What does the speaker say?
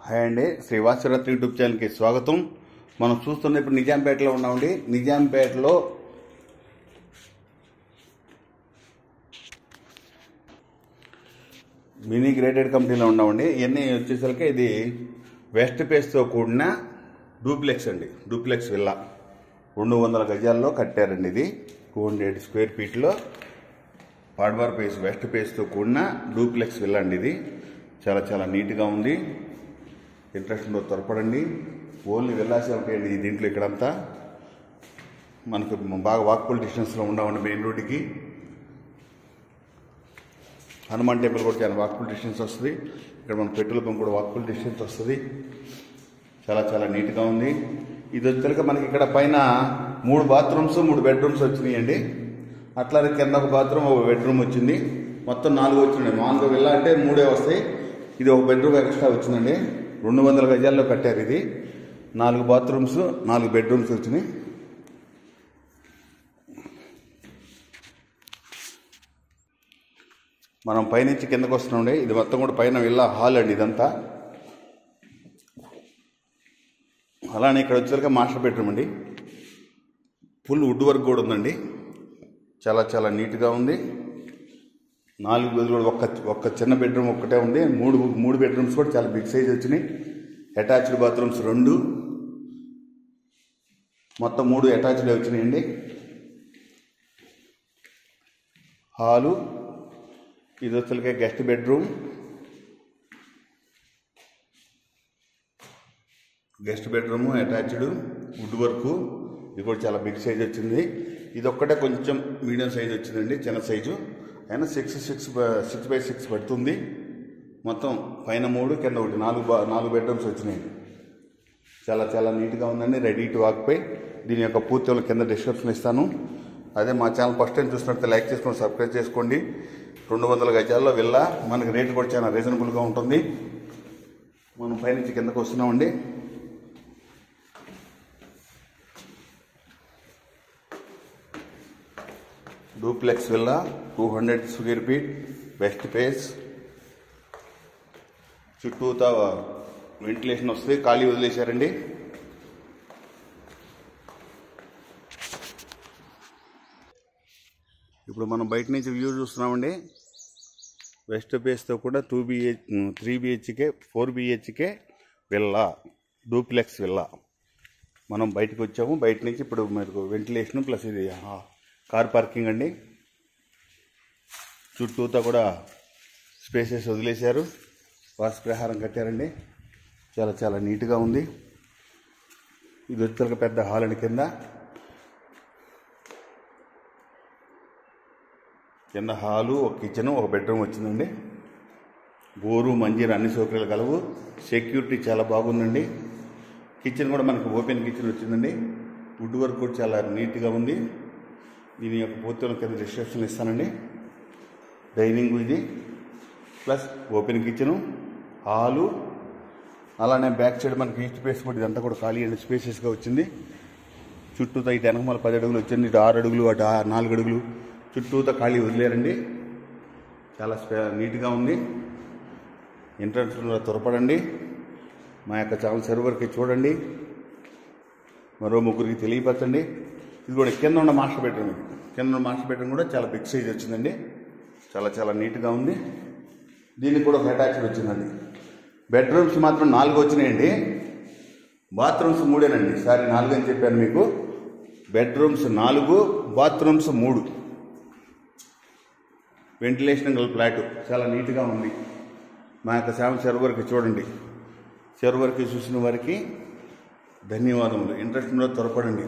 Hi అండి, Shri వాసరత్న YouTube ఛానల్కి స్వాగతం. మనం చూస్తున్న ఇప్పుడు నిజాంపేటలో ఉన్నామండి. నిజాంపేటలో మినీ గ్రేడెడ్ కంపెనీలో ఉన్నామండి. ఇవన్నీ వచ్చేసరికి ఇది వెస్ట్ ఫేస్తో కూడిన డూప్లెక్స్ అండి. డూప్లెక్స్ విల్లా 200 గజాల్లో కట్టారండి. ఇది 200 స్క్వేర్ ఫీట్లో పాడ్వార్ ఫేస్ వెస్ట్ ఫేస్తో కూడిన డూప్లెక్స్ విల్లా అండి. ఇది చాలా నీట్గా ఉంది. ఇంట్రెస్ట్ ఉందో త్వరపడండి. ఓన్లీ విల్లాసే ఉంటాయండి దీంట్లో. ఇక్కడంతా మనకు బాగా వాకబుల్ డిస్టెన్స్లో ఉండవండి. మెయిన్ రోడ్డుకి హనుమాన్ టెంపుల్ కూడా చాలా వాకబుల్ డిస్టెన్స్ వస్తుంది. ఇక్కడ మన పెట్రోల్ బంక్ కూడా వాకబుల్ డిస్టెన్స్ వస్తుంది. చాలా నీట్గా ఉంది. ఇది వచ్చేసరికి మనకి ఇక్కడ పైన 3 బాత్రూమ్స్ 3 బెడ్రూమ్స్ వచ్చినాయండి. అట్లానే కింద ఒక బాత్రూమ్ ఒక బెడ్రూమ్ వచ్చింది. మొత్తం 4 వచ్చినాయి. మామూలుగా విల్లా అంటే 3 వస్తాయి. ఇది ఒక బెడ్రూమ్ ఎక్స్ట్రా వచ్చిందండి. 200 గజాల్లో కట్టారు. ఇది 4 బాత్రూమ్స్ 4 బెడ్రూమ్స్ వచ్చినాయి. మనం పైనుంచి కిందకు వస్తున్నాండి. ఇది మొత్తం కూడా పైన విల్లా హాల్ అండి ఇదంతా. అలానే ఇక్కడ వచ్చేసరికి మాస్టర్ బెడ్రూమ్ అండి. ఫుల్ వుడ్ వర్క్ కూడా ఉందండి. చాలా నీట్గా ఉంది. 4 గదులు కూడా ఒక్క చిన్న బెడ్రూమ్ ఒక్కటే ఉంది. 3 బెడ్రూమ్స్ కూడా చాలా బిగ్ సైజ్ వచ్చినాయి. అటాచ్డ్ బాత్రూమ్స్ 2, మొత్తం 3 అటాచ్డ్ వచ్చినాయండి. హాలు ఇది వచ్చేసరికి guest bedroom. Attached wood work. ఇది కూడా చాలా బిగ్ సైజ్ వచ్చింది. ఇది ఒక్కటే కొంచెం మీడియం సైజ్ వచ్చిందండి, చిన్న సైజు. అయినా 6x6 పడుతుంది. మొత్తం పైన 3 కింద 1 4 బెడ్రూమ్స్ వచ్చినాయి. చాలా నీట్గా ఉందండి. Ready to occupy. దీని యొక్క పూర్తి కింద డిస్క్రిప్షన్ ఇస్తాను. అదే మా ఛానల్ ఫస్ట్ టైం చూసినట్లయితే లైక్ చేసుకొని సబ్స్క్రైబ్ చేసుకోండి. 200 గజాల్లో విల్లా. మనకి రేటు కూడా చాలా రీజనబుల్గా ఉంటుంది. మనం పైనుంచి కిందకు వస్తున్నామండి. Duplex villa 200 square feet west face. చుట్టూతా వెంటిలేషన్ వస్తుంది. ఖాళీ వదిలేశారండి. ఇప్పుడు మనం బయట నుంచి వ్యూ చూస్తున్నామండి. వెస్ట్ ఫేస్తో కూడా 3 BHK 4 BHK villa, duplex villa. మనం బయటకు వచ్చాము. బయట నుంచి ఇప్పుడు మనకు వెంటిలేషన్ ప్లస్ ఇది కార్ పార్కింగ్ అండి. చుట్టూతా కూడా స్పేసెస్ వదిలేశారు. వాస్తు కట్టారండి. చాలా నీట్గా ఉంది. ఇది వచ్చేసరికి పెద్ద హాల్ అండి. కింద హాలు, ఒక కిచెన్, ఒక బెడ్రూమ్ వచ్చిందండి. బోరు మంజీరా అన్ని సౌకర్యాలు కలవు. సెక్యూరిటీ చాలా బాగుందండి. కిచెన్ కూడా మనకు ఓపెన్ కిచెన్ వచ్చిందండి. వుడ్ వర్క్ కూడా చాలా నీట్గా ఉంది. దీని యొక్క పూర్తి కింద రిసెప్షన్ ఇస్తానండి. డైనింగ్ ఇది ప్లస్ ఓపెన్ కిచెను, హాలు. అలానే బ్యాక్ సైడ్ మనకి ఈస్ట్ ఫేస్ కూడా ఇదంతా కూడా ఖాళీ అండి, స్పేసెస్గా వచ్చింది. చుట్టూతా ఇటు వెనకమాల 10 అడుగులు వచ్చింది. ఇటు 6 అడుగులు, అటు 4 అడుగులు చుట్టూతా ఖాళీ వదిలేరండి. చాలా నీట్గా ఉంది. ఎంట్రన్స్లో త్వరపడండి. మా యొక్క ఛానల్ సర్వర్కి చూడండి. మరో 3కి తెలియపరచండి. ఇది కూడా కింద ఉన్న మాస్టర్ బెడ్రూమ్. కూడా చాలా బిగ్ సైజ్ వచ్చిందండి. చాలా నీట్గా ఉంది. దీనికి కూడా ఒక అటాచ్డ్ వచ్చిందండి. బెడ్రూమ్స్ మాత్రం 4 వచ్చినాయండి. బాత్రూమ్స్ 3ఏనండి. సారీ 4 అని చెప్పాను మీకు. Bedrooms 4, bathrooms 3. వెంటిలేషన్ గల ఫ్లాట్. చాలా నీట్గా ఉంది. మా యొక్క సర్వర్కి చూడండి. సర్వర్కి చూసిన వారికి ధన్యవాదములు. ఇంట్రెస్ట్ ఉందో త్వరపడండి.